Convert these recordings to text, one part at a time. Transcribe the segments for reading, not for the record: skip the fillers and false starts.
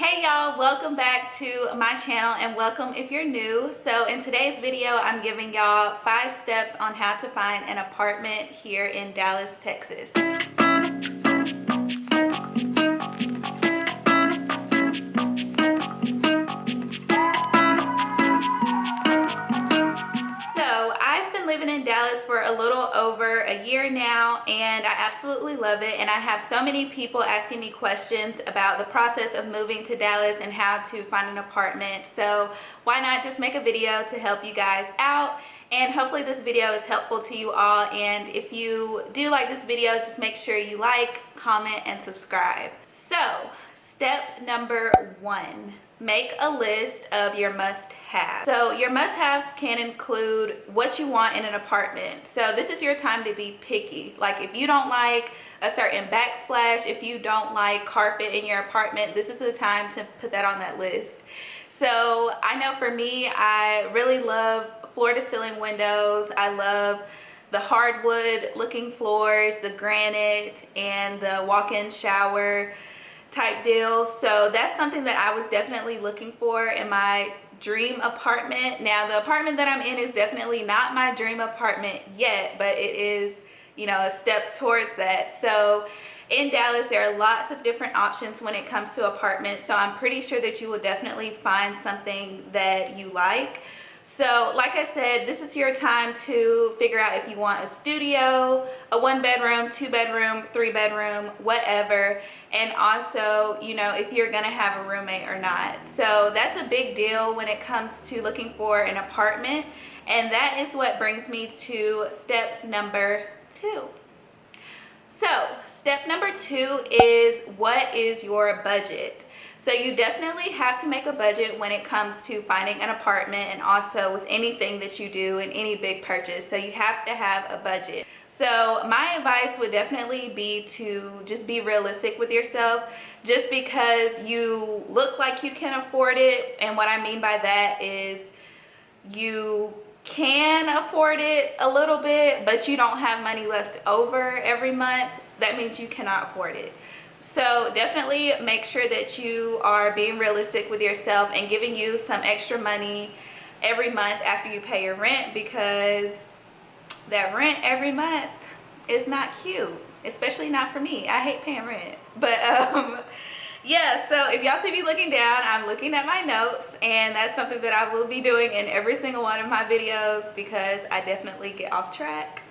Hey y'all, welcome back to my channel and welcome if you're new. So in today's video, I'm giving y'all 5 steps on how to find an apartment here in Dallas, Texas. So I've been living in Dallas for a little over a year now and I absolutely love it, and I have so many people asking me questions about the process of moving to Dallas and how to find an apartment. So why not just make a video to help you guys out, and hopefully this video is helpful to you all. And if you do like this video, just make sure you like, comment, and subscribe. So step number 1, make a list of your must-haves. So your must-haves can include what you want in an apartment. So this is your time to be picky. Like if you don't like a certain backsplash, if you don't like carpet in your apartment, this is the time to put that on that list. So I know for me, I really love floor-to-ceiling windows. I love the hardwood looking floors, the granite, and the walk-in shower type deal. So that's something that I was definitely looking for in my dream apartment. Now the apartment that I'm in is definitely not my dream apartment yet, but it is, you know, a step towards that. So in Dallas, there are lots of different options when it comes to apartments. So I'm pretty sure that you will definitely find something that you like. So like I said, this is your time to figure out if you want a studio, a 1-bedroom, 2-bedroom, 3-bedroom, whatever. And also, you know, if you're gonna have a roommate or not. So that's a big deal when it comes to looking for an apartment. And that is what brings me to step number 2. So step number 2 is, what is your budget? So you definitely have to make a budget when it comes to finding an apartment, and also with anything that you do in any big purchase. So you have to have a budget. So my advice would definitely be to just be realistic with yourself, just because you look like you can afford it. And what I mean by that is you can afford it a little bit, but you don't have money left over every month. That means you cannot afford it. So definitely make sure that you are being realistic with yourself and giving you some extra money every month after you pay your rent, because that rent every month is not cute, especially not for me. I hate paying rent. But yeah, so if y'all see me looking down, I'm looking at my notes, and that's something that I will be doing in every single one of my videos because I definitely get off track.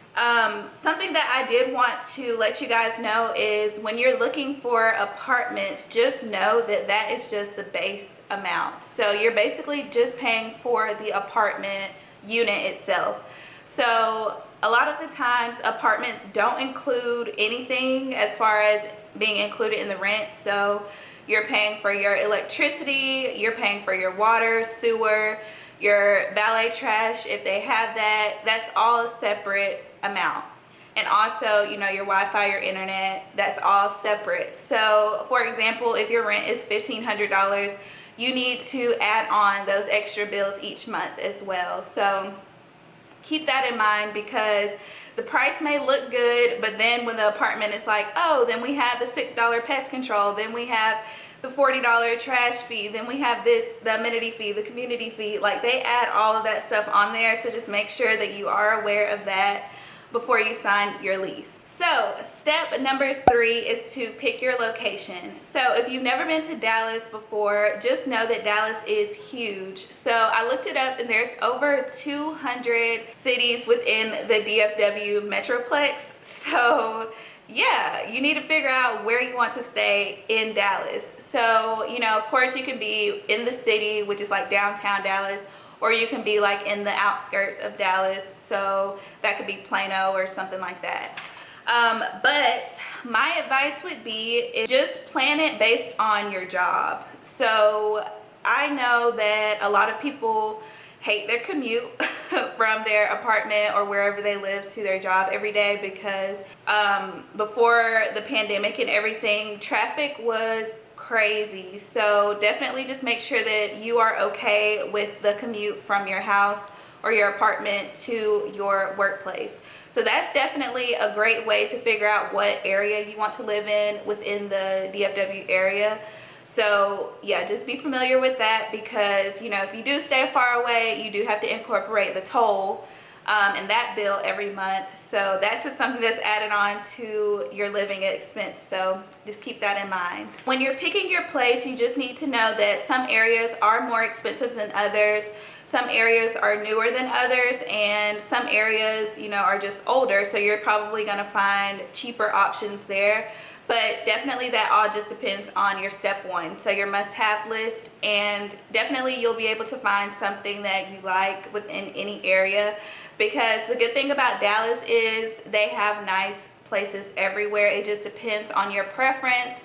Something that I did want to let you guys know is, when you're looking for apartments, just know that that is just the base amount. So you're basically just paying for the apartment unit itself. So a lot of the times apartments don't include anything as far as being included in the rent. So you're paying for your electricity, you're paying for your water, sewer, your valet trash if they have that. That's all a separate amount. And also, you know, your Wi-Fi, your internet, that's all separate. So for example, if your rent is $1,500, you need to add on those extra bills each month as well. So keep that in mind, because the price may look good, but then when the apartment is like, oh, then we have the $6 pest control, then we have the $40 trash fee, then we have this, the amenity fee, the community fee. Like, they add all of that stuff on there. So just make sure that you are aware of that before you sign your lease. So step number 3 is to pick your location. So if you've never been to Dallas before, just know that Dallas is huge. So I looked it up, and there's over 200 cities within the DFW Metroplex. So yeah, you need to figure out where you want to stay in Dallas. So, you know, of course you can be in the city, which is like downtown Dallas, or you can be like in the outskirts of Dallas. So that could be Plano or something like that. But my advice would be is just plan it based on your job. So I know that a lot of people hate their commute from their apartment or wherever they live to their job every day, because before the pandemic and everything, traffic was crazy. So definitely just make sure that you are okay with the commute from your house or your apartment to your workplace. So that's definitely a great way to figure out what area you want to live in within the DFW area. So yeah, just be familiar with that, because you know, if you do stay far away, you do have to incorporate the toll in that bill every month. So that's just something that's added on to your living expense. So just keep that in mind. When you're picking your place, you just need to know that some areas are more expensive than others. Some areas are newer than others, and some areas, you know, are just older. So you're probably gonna find cheaper options there. But definitely that all just depends on your step one, so your must-have list, and definitely you'll be able to find something that you like within any area, because the good thing about Dallas is they have nice places everywhere. It just depends on your preference,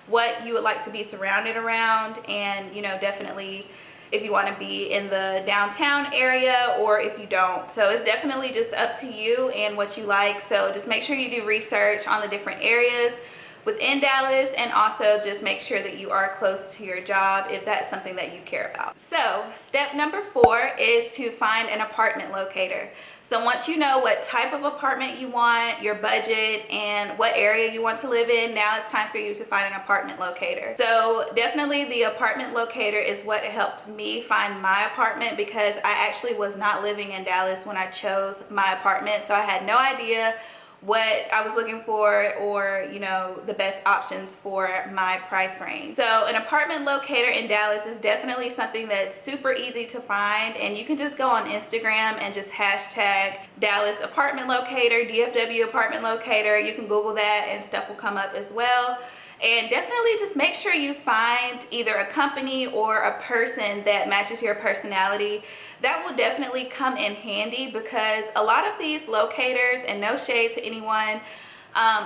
what you would like to be surrounded around, and you know, definitely if you want to be in the downtown area or if you don't. So it's definitely just up to you and what you like. So just make sure you do research on the different areas within Dallas, and also just make sure that you are close to your job if that's something that you care about. So step number 4 is to find an apartment locator. So once you know what type of apartment you want, your budget, and what area you want to live in, now it's time for you to find an apartment locator. So definitely the apartment locator is what helped me find my apartment, because I actually was not living in Dallas when I chose my apartment. So I had no idea what I was looking for, or you know, the best options for my price range. So an apartment locator in Dallas is definitely something that's super easy to find, and you can just go on Instagram and just hashtag Dallas apartment locator, DFW apartment locator. You can Google that and stuff will come up as well. And definitely just make sure you find either a company or a person that matches your personality. That will definitely come in handy, because a lot of these locators, and no shade to anyone,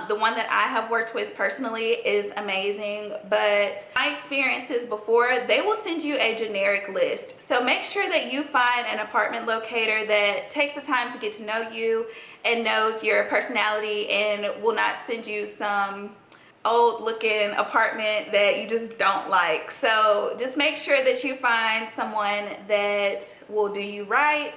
the one that I have worked with personally is amazing, but my experiences before, they will send you a generic list. So make sure that you find an apartment locator that takes the time to get to know you and knows your personality, and will not send you some old looking apartment that you just don't like. So just make sure that you find someone that will do you right.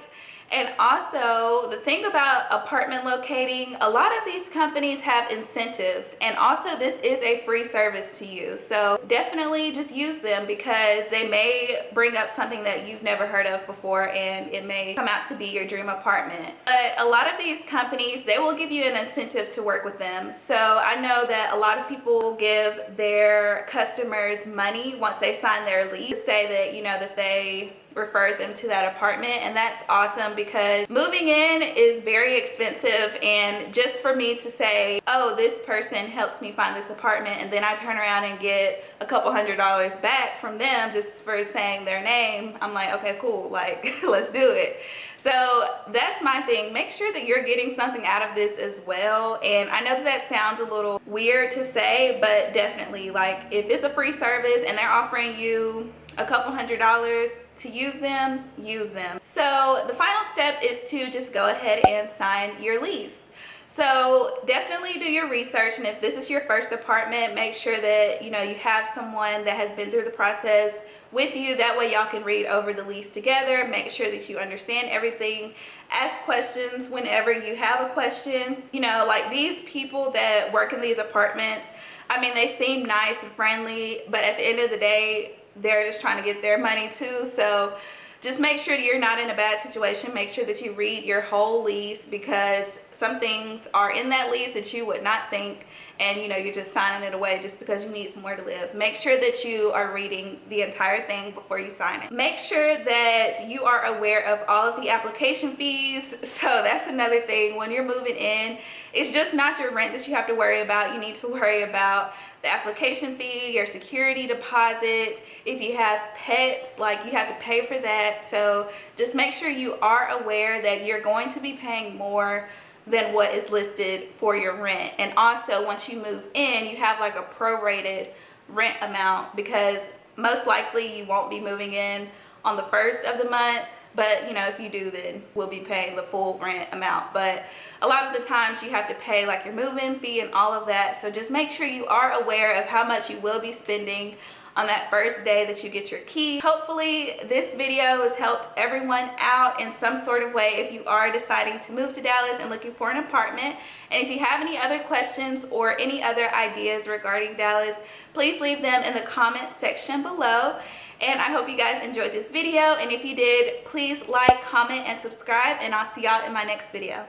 And also, the thing about apartment locating, a lot of these companies have incentives, and also this is a free service to you. So definitely just use them, because they may bring up something that you've never heard of before, and it may come out to be your dream apartment. But a lot of these companies, they will give you an incentive to work with them. So I know that a lot of people give their customers money once they sign their lease, say that, you know, that they referred them to that apartment, and that's awesome, because moving in is very expensive. And just for me to say, oh, this person helps me find this apartment, and then I turn around and get a couple $100s back from them just for saying their name, I'm like, okay, cool, like let's do it. So that's my thing. Make sure that you're getting something out of this as well. And I know that that sounds a little weird to say, but definitely, like, if it's a free service and they're offering you a couple $100s to use them, use them. So the final step is to just go ahead and sign your lease. So definitely do your research, and if this is your first apartment, make sure that you know you have someone that has been through the process with you. That way y'all can read over the lease together, make sure that you understand everything, ask questions whenever you have a question. You know, like these people that work in these apartments, I mean, they seem nice and friendly, but at the end of the day, they're just trying to get their money too. So just make sure that you're not in a bad situation. Make sure that you read your whole lease, because some things are in that lease that you would not think, and you know, you're just signing it away just because you need somewhere to live. Make sure that you are reading the entire thing before you sign it. Make sure that you are aware of all of the application fees. So that's another thing. When you're moving in, it's just not your rent that you have to worry about. You need to worry about the application fee, your security deposit. If you have pets, like, you have to pay for that. So just make sure you are aware that you're going to be paying more than what is listed for your rent. And also, once you move in, you have like a prorated rent amount, because most likely you won't be moving in on the first of the month, but you know, if you do, then we'll be paying the full rent amount. But a lot of the times you have to pay like your move-in fee and all of that. So just make sure you are aware of how much you will be spending on that first day that you get your key. Hopefully this video has helped everyone out in some sort of way if you are deciding to move to Dallas and looking for an apartment. And if you have any other questions or any other ideas regarding Dallas, please leave them in the comment section below. And I hope you guys enjoyed this video, and if you did, please like, comment, and subscribe, and I'll see y'all in my next video.